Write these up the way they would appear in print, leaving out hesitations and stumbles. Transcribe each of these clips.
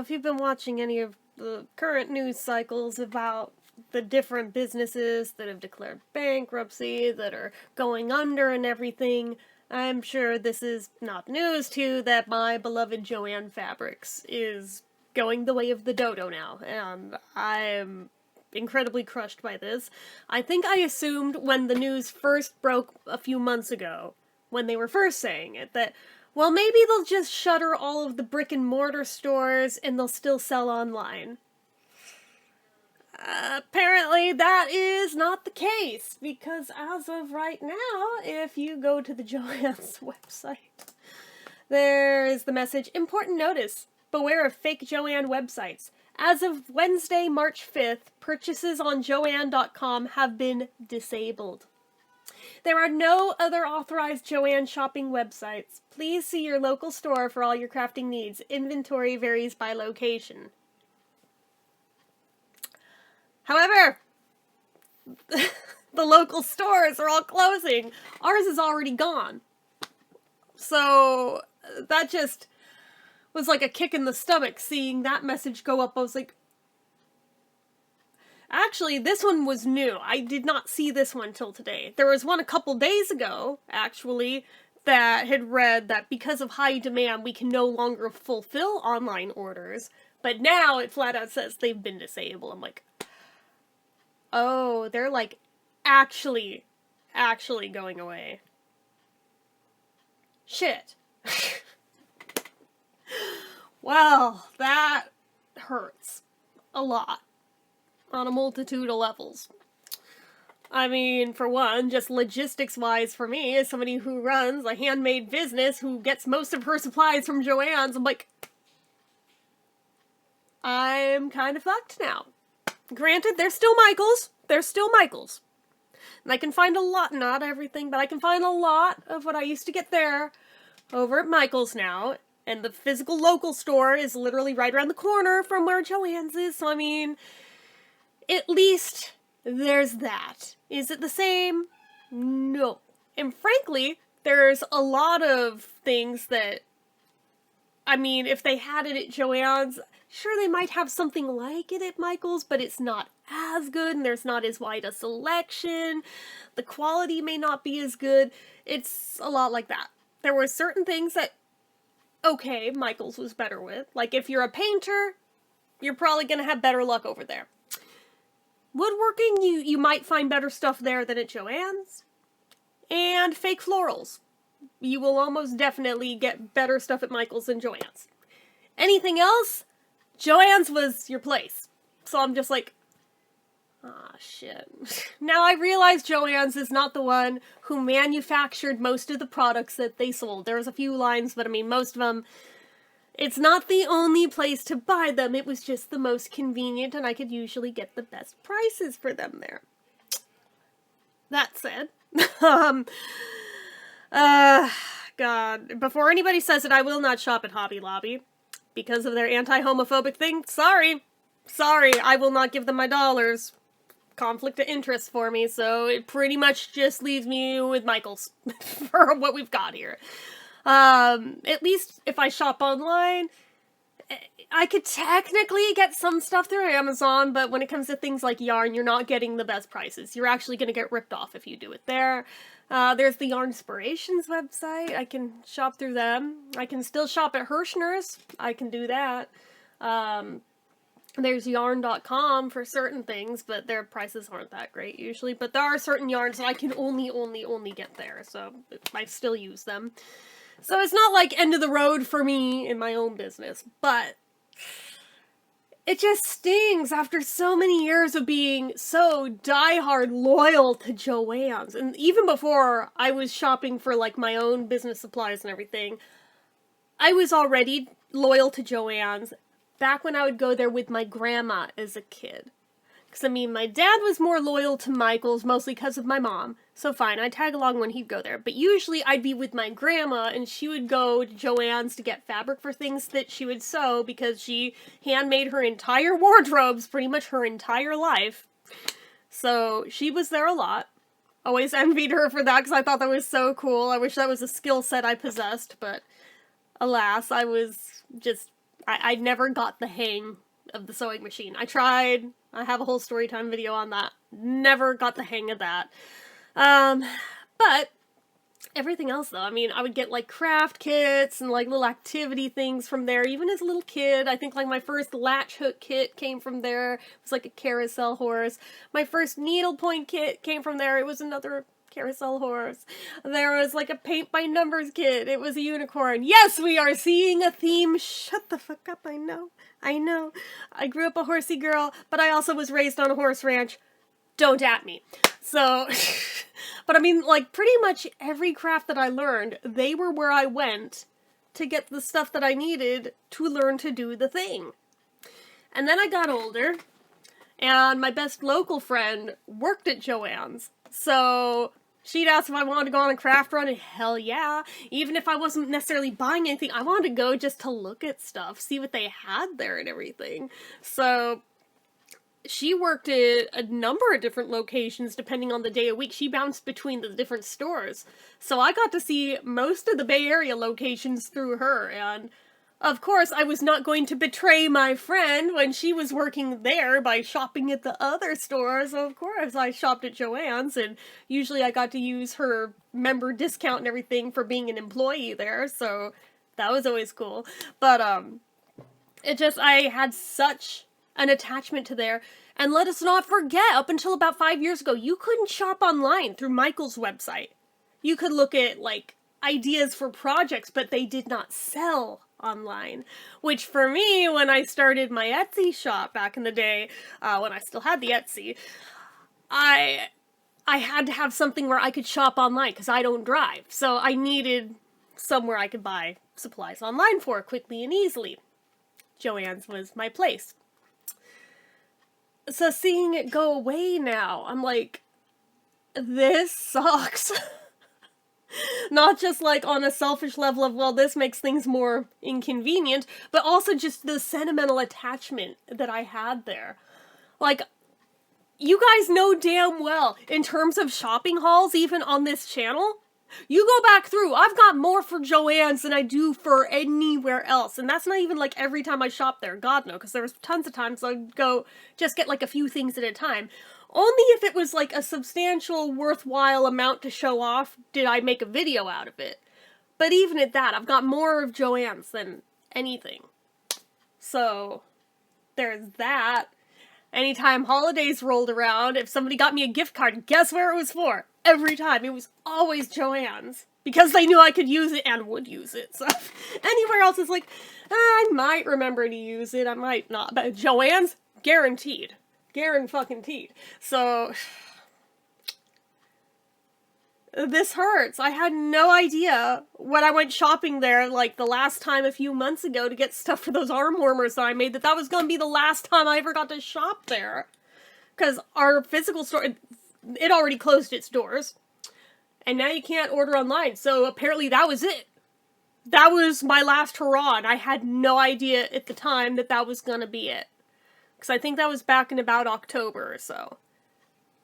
if you've been watching any of the current news cycles about the different businesses that have declared bankruptcy, that are going under and everything, I'm sure this is not news to you that my beloved Joann Fabrics is going the way of the dodo now, and I'm incredibly crushed by this. I think I assumed when the news first broke a few months ago, when they were first saying it, that, well, maybe they'll just shutter all of the brick-and-mortar stores and they'll still sell online. Apparently that is not the case, because as of right now, if you go to the Joann's website, there is the message, important notice, beware of fake Joann websites. As of Wednesday, March 5th, purchases on Joann.com have been disabled. There are no other authorized Joann shopping websites. Please see your local store for all your crafting needs. Inventory varies by location. However, the local stores are all closing. Ours is already gone. So that just was like a kick in the stomach seeing that message go up. I was like, actually, this one was new. I did not see this one till today. There was one a couple days ago, actually, that had read that because of high demand, we can no longer fulfill online orders. But now it flat out says they've been disabled. I'm like, oh, they're like actually going away. Shit. Well, that hurts a lot on a multitude of levels. I mean, for one, just logistics-wise for me, as somebody who runs a handmade business who gets most of her supplies from Joann's, I'm like, I'm kind of fucked now. Granted, they're still Michaels. They're still Michaels. And I can find a lot, not everything, but I can find a lot of what I used to get there over at Michaels now. And the physical local store is literally right around the corner from where Joann's is. So, I mean, at least there's that. Is it the same? No. And frankly, there's a lot of things that, I mean, if they had it at Joann's, sure, they might have something like it at Michael's, but it's not as good, and there's not as wide a selection. The quality may not be as good. It's a lot like that. There were certain things that, okay, Michael's was better with. Like, if you're a painter, you're probably gonna have better luck over there. Woodworking, you might find better stuff there than at Joann's. And fake florals. You will almost definitely get better stuff at Michael's than Joann's. Anything else? Joann's was your place. So I'm just like, ah, shit. Now I realize Joann's is not the one who manufactured most of the products that they sold. There was a few lines, but I mean, most of them, it's not the only place to buy them. It was just the most convenient, and I could usually get the best prices for them there. That said, God, before anybody says it, I will not shop at Hobby Lobby. Because of their anti-homophobic thing, sorry, I will not give them my dollars. Conflict of interest for me, so it pretty much just leaves me with Michael's for what we've got here. At least if I shop online, I could technically get some stuff through Amazon, but when it comes to things like yarn, you're not getting the best prices. You're actually going to get ripped off if you do it there. There's the Yarnspirations website. I can shop through them. I can still shop at Hirschner's. I can do that. There's yarn.com for certain things, but their prices aren't that great usually. But there are certain yarns that I can only get there, so I still use them. So it's not like end of the road for me in my own business, but it just stings after so many years of being so diehard loyal to Joann's. And even before I was shopping for, like, my own business supplies and everything, I was already loyal to Joann's back when I would go there with my grandma as a kid. Because, I mean, my dad was more loyal to Michael's, mostly because of my mom. So fine, I'd tag along when he'd go there. But usually I'd be with my grandma, and she would go to Joann's to get fabric for things that she would sew, because she handmade her entire wardrobes pretty much her entire life. So she was there a lot. Always envied her for that, because I thought that was so cool. I wish that was a skill set I possessed, but alas, I was just I never got the hang of the sewing machine. I tried. I have a whole story time video on that. Never got the hang of that. But everything else, though, I mean, I would get, like, craft kits and, like, little activity things from there. Even as a little kid, I think, like, my first latch hook kit came from there. It was, like, a carousel horse. My first needlepoint kit came from there. It was another carousel horse. There was, like, a paint by numbers kit. It was a unicorn. Yes, we are seeing a theme. Shut the fuck up, I know. I know. I grew up a horsey girl, but I also was raised on a horse ranch. Don't at me. So, but I mean, like, pretty much every craft that I learned, they were where I went to get the stuff that I needed to learn to do the thing. And then I got older, and my best local friend worked at Joann's. So she'd ask if I wanted to go on a craft run, and hell yeah. Even if I wasn't necessarily buying anything, I wanted to go just to look at stuff, see what they had there and everything. So she worked at a number of different locations depending on the day of week. She bounced between the different stores. So I got to see most of the Bay Area locations through her, and of course I was not going to betray my friend when she was working there by shopping at the other stores. So of course I shopped at Joann's, and usually I got to use her member discount and everything for being an employee there, so that was always cool. But I had such an attachment to there. And let us not forget, up until about 5 years ago, you couldn't shop online through Michael's website. You could look at, like, ideas for projects, but they did not sell online. Which, for me, when I started my Etsy shop back in the day, when I still had the Etsy, I had to have something where I could shop online, because I don't drive. So I needed somewhere I could buy supplies online for quickly and easily. Joann's was my place. So seeing it go away now, I'm like, this sucks. Not just like on a selfish level of, well, this makes things more inconvenient, but also just the sentimental attachment that I had there. Like, you guys know damn well, in terms of shopping hauls, even on this channel, you go back through, I've got more for Joann's than I do for anywhere else. And that's not even like every time I shop there. God no, because there was tons of times I'd go just get like a few things at a time. Only if it was like a substantial, worthwhile amount to show off did I make a video out of it. But even at that, I've got more of Joann's than anything. So, there's that. Anytime holidays rolled around, if somebody got me a gift card, guess where it was for? Every time. It was always Joann's. Because they knew I could use it and would use it. So anywhere else is like, I might remember to use it, I might not. But Joann's, guaranteed. Guaranteed. So this hurts. I had no idea when I went shopping there, like, the last time a few months ago to get stuff for those arm warmers that I made, that was going to be the last time I ever got to shop there. Because our physical store, it already closed its doors. And now you can't order online, so apparently that was it. That was my last hurrah, and I had no idea at the time that that was gonna be it. Because I think that was back in about October or so.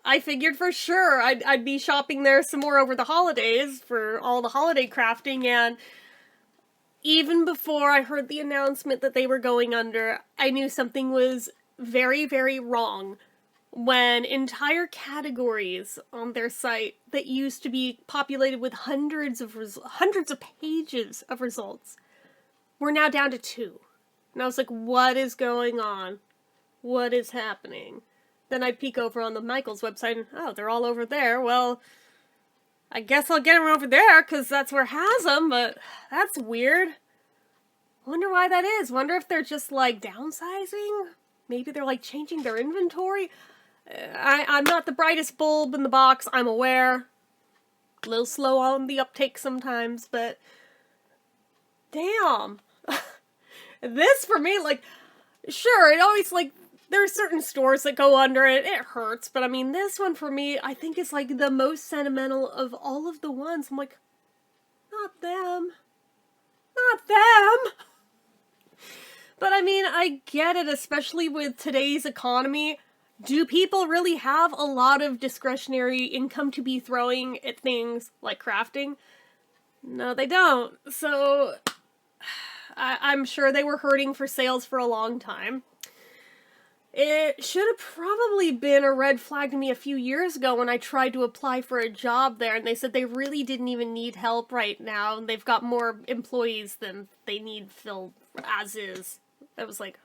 I figured for sure I'd be shopping there some more over the holidays for all the holiday crafting, and even before I heard the announcement that they were going under, I knew something was very, very wrong when entire categories on their site that used to be populated with hundreds of pages of results were now down to 2. And I was like, what is going on? What is happening? Then I'd peek over on the Michaels website and, oh, they're all over there. Well, I guess I'll get them over there because that's where it has them, but that's weird. Wonder why that is. Wonder if they're just, like, downsizing? Maybe they're, like, changing their inventory? I'm not the brightest bulb in the box, I'm aware. A little slow on the uptake sometimes, but damn. This, for me, like, sure, it always, like, there are certain stores that go under it, it hurts, but I mean, this one for me, I think is, like, the most sentimental of all of the ones. I'm like, not them. Not them. But I mean, I get it, especially with today's economy. Do people really have a lot of discretionary income to be throwing at things like crafting? No, they don't. So, I'm sure they were hurting for sales for a long time. It should have probably been a red flag to me a few years ago when I tried to apply for a job there, and they said they really didn't even need help right now, and they've got more employees than they need filled as is. I was like,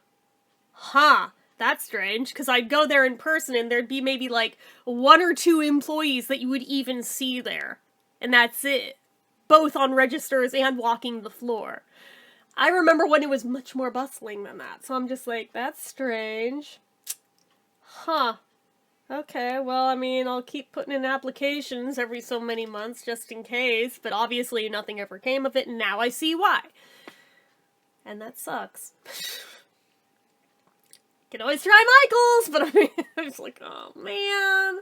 huh, that's strange, because I'd go there in person and there'd be maybe like 1 or 2 employees that you would even see there, and that's it. Both on registers and walking the floor. I remember when it was much more bustling than that, so I'm just like, that's strange. Huh. Okay, well, I mean, I'll keep putting in applications every so many months just in case, but obviously nothing ever came of it, and now I see why. And that sucks. Can always try Michael's, but I mean, I was like, oh man,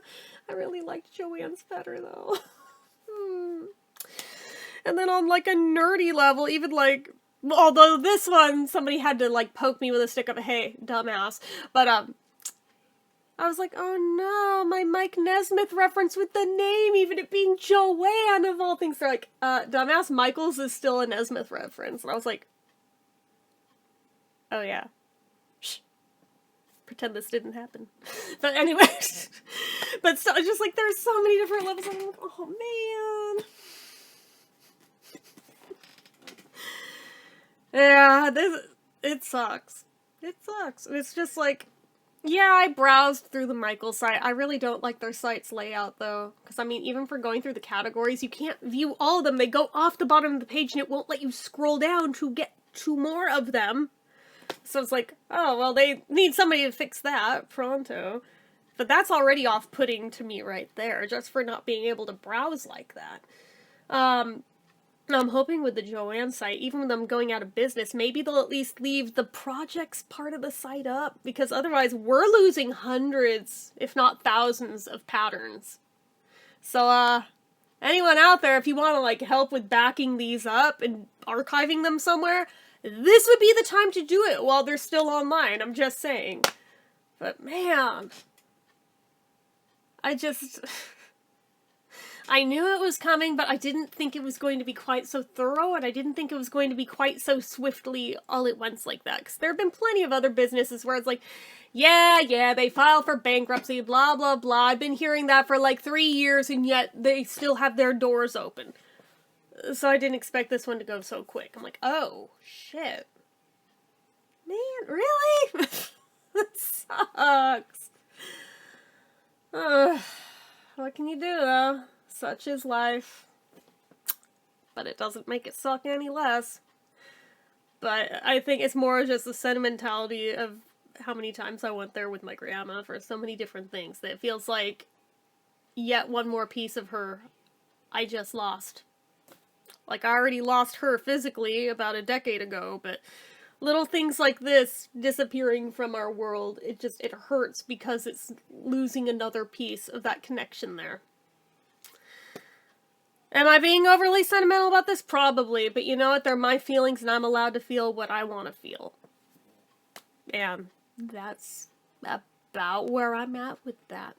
I really liked Joann's better though. And then on like a nerdy level, even like, although this one, somebody had to like poke me with a stick of, hey, dumbass. But I was like, oh no, my Mike Nesmith reference with the name, even it being Joann of all things. They're like, dumbass, Michael's is still a Nesmith reference. And I was like, oh yeah. Shh. Pretend this didn't happen. But anyway, but still, just like, there's so many different levels. I'm like, oh man. Yeah, it sucks. It sucks. It's just like, yeah, I browsed through the Michael site. I really don't like their site's layout, though. Because, I mean, even for going through the categories, you can't view all of them. They go off the bottom of the page, and it won't let you scroll down to get to more of them. So it's like, oh, well, they need somebody to fix that pronto. But that's already off-putting to me right there, just for not being able to browse like that. I'm hoping with the Joann site, even with them going out of business, maybe they'll at least leave the projects part of the site up, because otherwise we're losing hundreds, if not thousands, of patterns. So, anyone out there, if you want to, like, help with backing these up and archiving them somewhere, this would be the time to do it while they're still online, I'm just saying. But, man, I knew it was coming, but I didn't think it was going to be quite so thorough, and I didn't think it was going to be quite so swiftly all at once like that. Because there have been plenty of other businesses where it's like, yeah, they file for bankruptcy, blah, blah, blah. I've been hearing that for like 3 years, and yet they still have their doors open. So I didn't expect this one to go so quick. I'm like, oh, shit. Man, really? That sucks. What can you do, though? Such is life. But it doesn't make it suck any less. But I think it's more just the sentimentality of how many times I went there with my grandma for so many different things that it feels like yet one more piece of her I just lost. Like, I already lost her physically about a decade ago, but little things like this disappearing from our world, it hurts because it's losing another piece of that connection there. Am I being overly sentimental about this? Probably, but you know what? They're my feelings, and I'm allowed to feel what I want to feel. And that's about where I'm at with that.